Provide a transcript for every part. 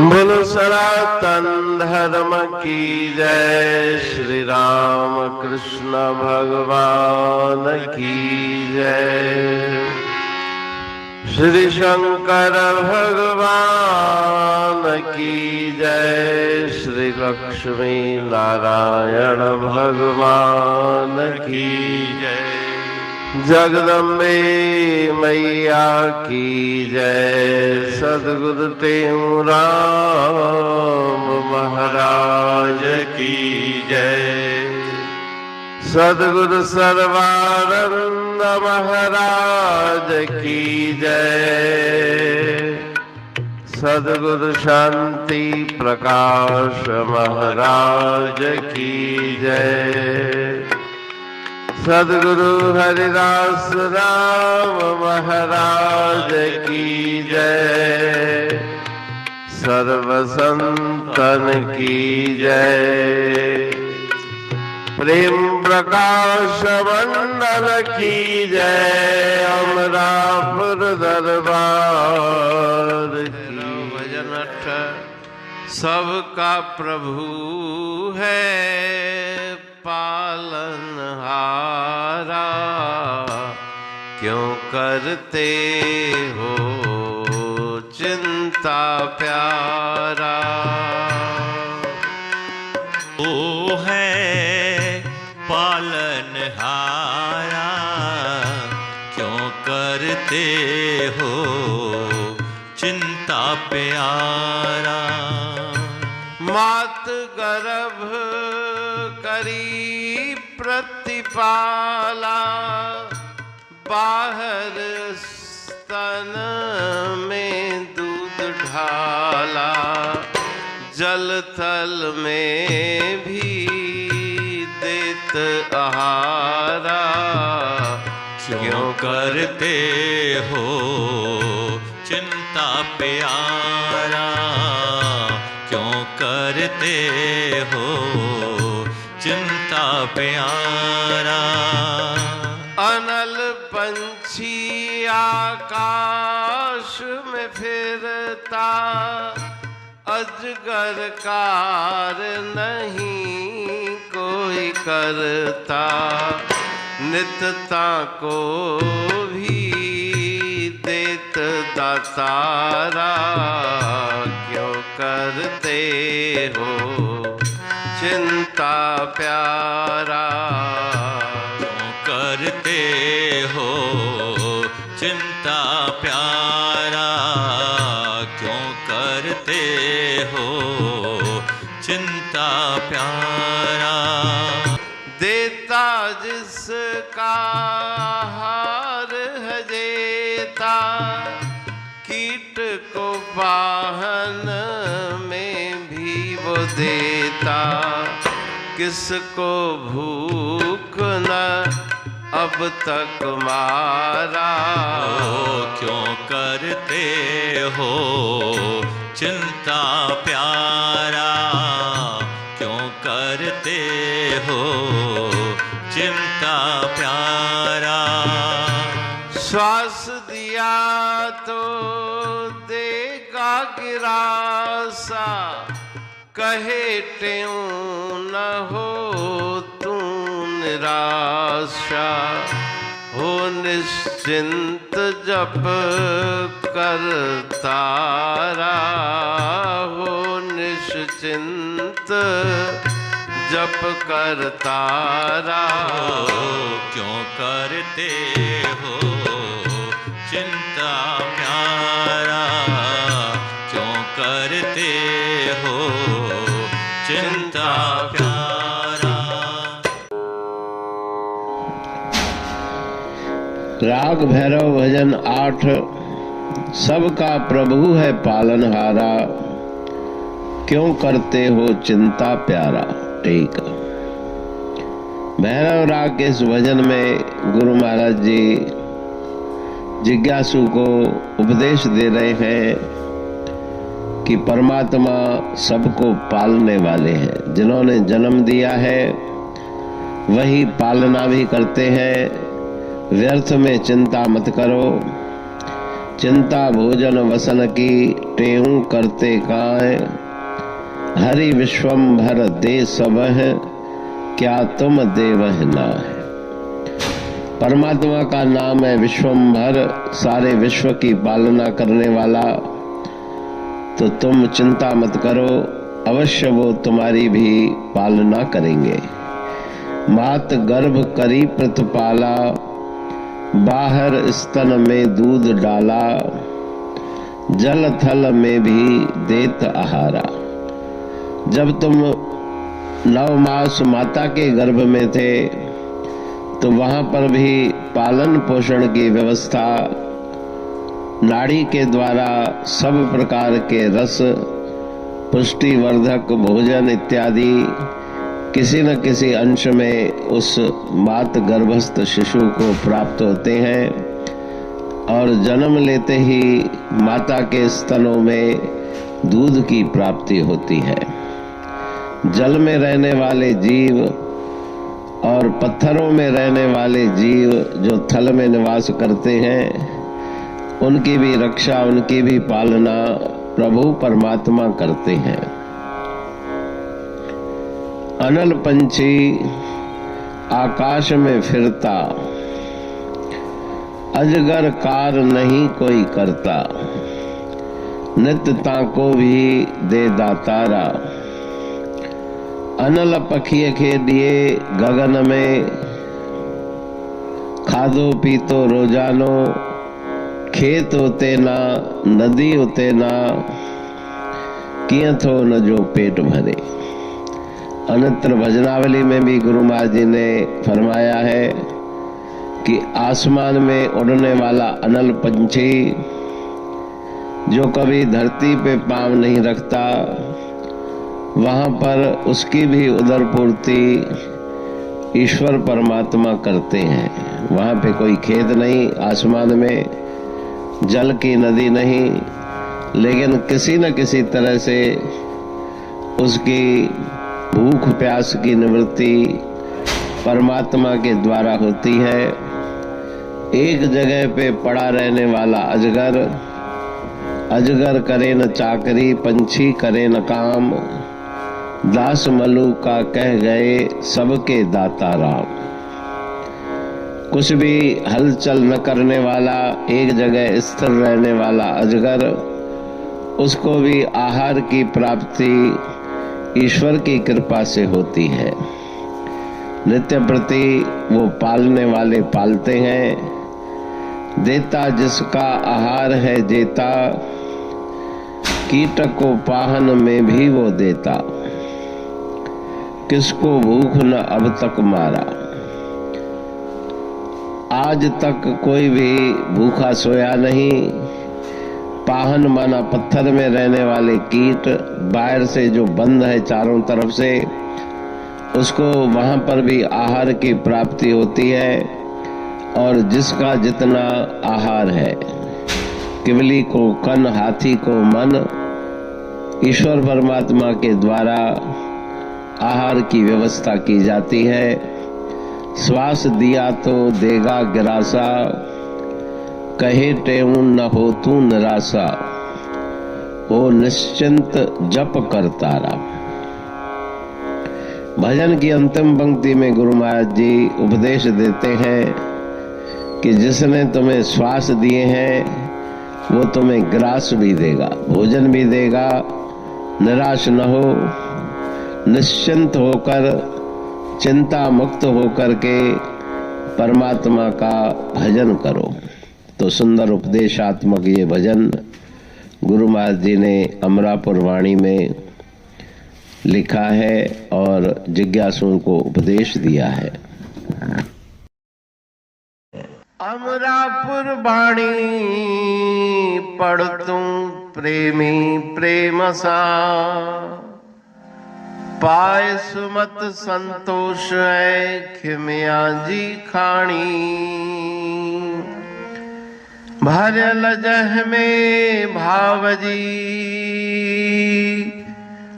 बोलो सनातन धर्म की जय। श्री राम कृष्ण भगवान की जय। श्री शंकर भगवान की जय। श्री लक्ष्मी नारायण भगवान की जय। जगदम्बे मैया की जय। सद्गुरु राम महाराज की जय। सद्गुरु सर्वानंद महाराज की जय। सद्गुरु शांति प्रकाश महाराज की जय। सद्गुरु हरिदास राम महाराज की जय। सर्व संतन की जय। प्रेम प्रकाश मंडल की जय। अमरापुर दरबार की भजन सबका प्रभु है पालनहारा। क्यों करते हो चिंता प्यारा। वो है पालनहारा। क्यों करते हो चिंता प्यारा। मात गर्भ करी प्रतिपाला। बाहर स्तन में दूध ढाला। जल थल में भी देत आहारा। क्यों करते हो चिंता प्यारा। क्यों करते हो चिंता प्यारा। अनल पंछी आकाश में फिरता। अजगर कार नहीं कोई करता। नित्ता को भी देत दातारा। क्यों करते हो चिंता प्यारा। क्यों करते हो चिंता प्यारा। क्यों करते हो चिंता प्यारा। देता जिसका हार है जेता। कीट को वाहन में भी वो देता। किसको भूख न अब तक मारा। क्यों करते हो चिंता प्यारा। क्यों करते हो चिंता प्यारा। श्वास दिया तो देगा गिरासा। कहे ट्यों न हो तू निराशा। हो निश्चिंत जप करतारा। हो निश्चिंत जप करतारा। क्यों करते हो चिंता प्यारा। क्यों करते हो चिंता प्यारा। राग भैरव भजन 8। सबका प्रभु है पालनहारा। क्यों करते हो चिंता प्यारा। ठीक। भैरव राग के इस भजन में गुरु महाराज जी जिज्ञासु को उपदेश दे रहे हैं कि परमात्मा सबको पालने वाले हैं। जिन्होंने जन्म दिया है वही पालना भी करते हैं। व्यर्थ में चिंता मत करो। चिंता भोजन वसन की टेऊ करते काय, हरि विश्वम्भर दे सबह, क्या तुम देवह नाहि। परमात्मा का नाम है विश्वम्भर, सारे विश्व की पालना करने वाला। तो तुम चिंता मत करो, अवश्य वो तुम्हारी भी पालना करेंगे। मात गर्भ करी प्रतिपाला, बाहर स्तन में दूध डाला, जल थल में भी देत आहारा। जब तुम 9 मास माता के गर्भ में थे तो वहां पर भी पालन पोषण की व्यवस्था, नाड़ी के द्वारा सब प्रकार के रस, पुष्टिवर्धक भोजन इत्यादि किसी न किसी अंश में उस मात गर्भस्थ शिशु को प्राप्त होते हैं और जन्म लेते ही माता के स्तनों में दूध की प्राप्ति होती है। जल में रहने वाले जीव और पत्थरों में रहने वाले जीव जो थल में निवास करते हैं, उनकी भी रक्षा, उनकी भी पालना प्रभु परमात्मा करते हैं। अनल पंछी आकाश में फिरता, अजगर कार नहीं कोई करता, नित्य ताको भी दे दातारा। अनल पखिए के लिए गगन में, खादो पीतो रोजानो, खेत होते ना नदी होते ना, किए थो न जो पेट भरे। अन्यत्र भजनावली में भी गुरु महाराज जी ने फरमाया है कि आसमान में उड़ने वाला अनल पंछी जो कभी धरती पे पांव नहीं रखता, वहां पर उसकी भी उदर पूर्ति ईश्वर परमात्मा करते हैं। वहां पे कोई खेत नहीं, आसमान में जल की नदी नहीं, लेकिन किसी न किसी तरह से उसकी भूख प्यास की निवृत्ति परमात्मा के द्वारा होती है। एक जगह पे पड़ा रहने वाला अजगर, अजगर करे न चाकरी, पंछी करे न काम, दास मलू का कह गए सबके दाता राम। कुछ भी हलचल न करने वाला, एक जगह स्थिर रहने वाला अजगर, उसको भी आहार की प्राप्ति ईश्वर की कृपा से होती है। नित्य प्रति वो पालने वाले पालते हैं। देता जिसका आहार है जेता, कीटक को पाहन में भी वो देता, किसको भूख न अब तक मारा। आज तक कोई भी भूखा सोया नहीं। पाहन माना पत्थर में रहने वाले कीट, बाहर से जो बंद है चारों तरफ से, उसको वहां पर भी आहार की प्राप्ति होती है। और जिसका जितना आहार है, किवली को कन, हाथी को मन, ईश्वर परमात्मा के द्वारा आहार की व्यवस्था की जाती है। श्वास दिया तो देगा गिरासा, कहे टेऊ न हो तू निराशा, ओ निश्चिंत जप करतारा। भजन की अंतिम पंक्ति में गुरु महाराज जी उपदेश देते हैं कि जिसने तुम्हें श्वास दिए हैं वो तुम्हें ग्रास भी देगा, भोजन भी देगा। निराश न हो, निश्चिंत होकर, चिंता मुक्त होकर के परमात्मा का भजन करो। तो सुंदर उपदेशात्मक ये भजन गुरु महाराज जी ने अमरापुर वाणी में लिखा है और जिज्ञासुओं को उपदेश दिया है। अमरापुर वाणी पढ़तूं प्रेमी प्रेम सा, पाए सुमत संतोष है खिमिया जी खाणी। भरल जह में भावजी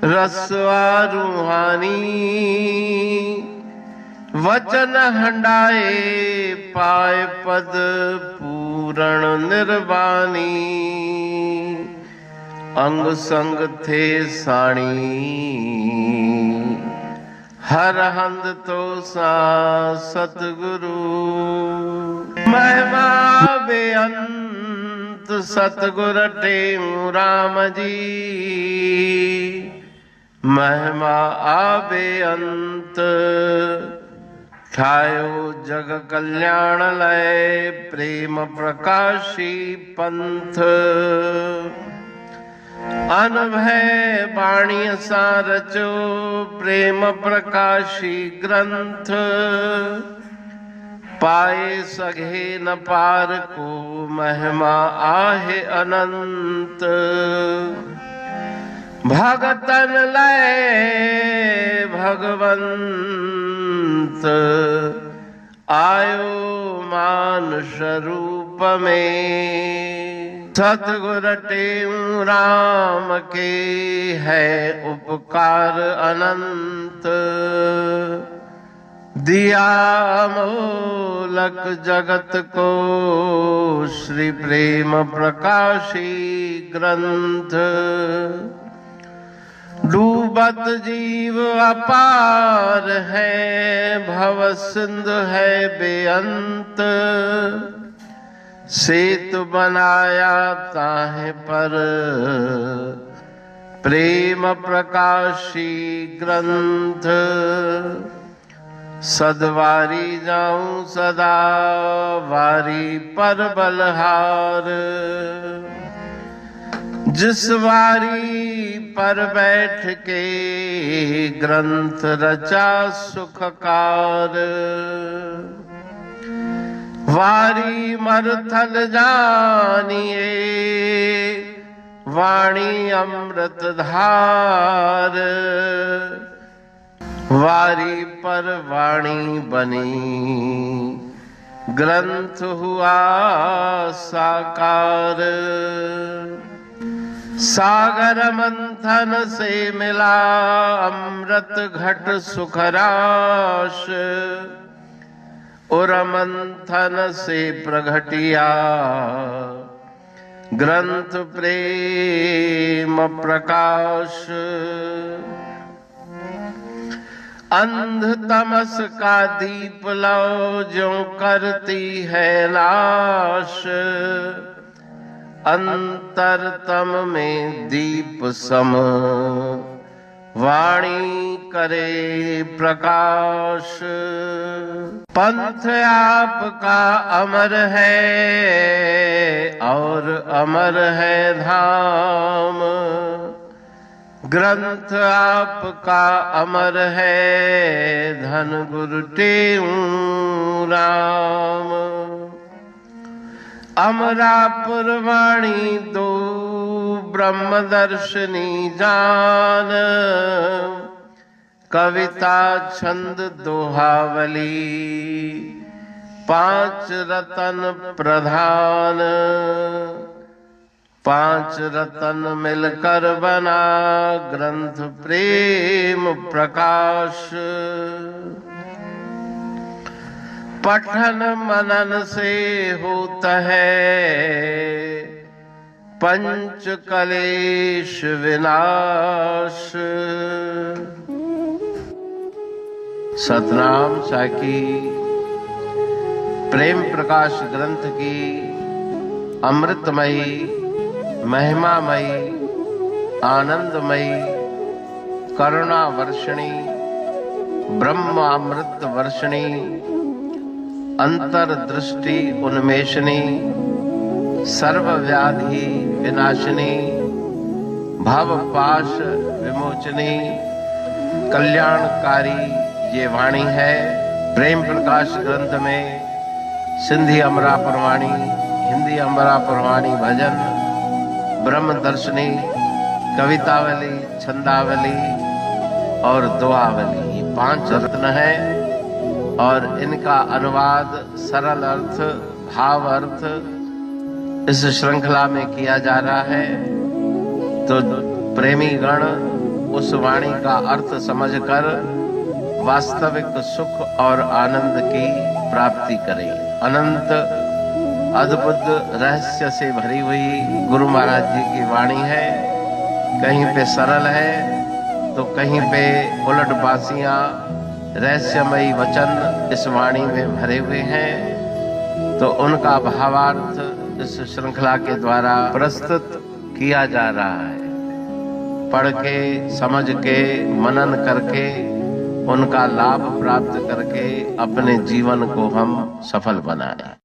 रसवा रूहानी, वचन हंडाए पाए पद पू पूरण निर्वाणी, अंग संग थे साणी, हर हंद तो सा सतगुरु। महिमा बेअंत सतगुर टेऊ राम जी, महिमा आबे अंत ठायो जग कल्याण लय, प्रेम प्रकाशी पंथ। अनभय बाणी सा रचो, प्रेम प्रकाशी ग्रंथ। पाए सघे न पार को, महिमा आहे अनंत। भगतन लय भगवंत, आयो मानुष रूप में। सतगुर टेऊ राम के, है उपकार अनंत। दिया मोलक जगत को, श्री प्रेम प्रकाशी ग्रंथ। डूबत जीव अपार है, भव सिंधु है बेअंत। सेतु बनाया ताहे पर, प्रेम प्रकाशी ग्रंथ। सदवारी जाऊं सदा, वारी पर बलहार। जिस वारी पर बैठ के, ग्रंथ रचा सुखकार। वारी मरथल जानिए, वाणी अमृत धार। वारी पर वाणी बनी, ग्रंथ हुआ साकार। सागर मंथन से मिला, अमृत घट सुखराश। उर मंथन से प्रगटिया, ग्रंथ प्रेम प्रकाश। अंध तमस का दीप लो, जो करती है नाश। अंतरतम में दीप सम, वाणी करे प्रकाश। पंथ आपका अमर है, और अमर है धाम। ग्रंथ आपका अमर है, धन गुरु टेऊ राम। अमरापुर वाणी दो, ब्रह्म दर्शनी जान। कविता छंद दोहावली, पांच रतन प्रधान। पांच रतन मिलकर बना, ग्रंथ प्रेम प्रकाश। पठन मनन से होता है, पंच कलेश विनाश। सतनाम साकी प्रेम प्रकाश ग्रंथ की अमृतमयी, महिमामयी, आनंदमयी, करुणा वर्षणी, ब्रह्म अमृत वर्षणी, अंतर्दृष्टि उन्मेषणी, सर्व व्याधि विनाशिनी, भव पाश विमोचनी, कल्याणकारी ये वाणी है। प्रेम प्रकाश ग्रंथ में सिंधी अमरापुर वाणी, हिंदी अमरापुर वाणी भजन, ब्रह्म दर्शनी, कवितावली, छंदावली और दुआवली, ये 5 रत्न है। और इनका अनुवाद, सरल अर्थ, भाव अर्थ इस श्रृंखला में किया जा रहा है। तो प्रेमी गण उस वाणी का अर्थ समझकर वास्तविक सुख और आनंद की प्राप्ति करें। अनंत अद्भुत रहस्य से भरी हुई गुरु महाराज जी की वाणी है। कहीं पे सरल है तो कहीं पे उलट बासियां, रहस्यमयी वचन इस वाणी में भरे हुए हैं। तो उनका भावार्थ इस श्रृंखला के द्वारा प्रस्तुत किया जा रहा है। पढ़ के, समझ के, मनन करके, उनका लाभ प्राप्त करके अपने जीवन को हम सफल बनाएं।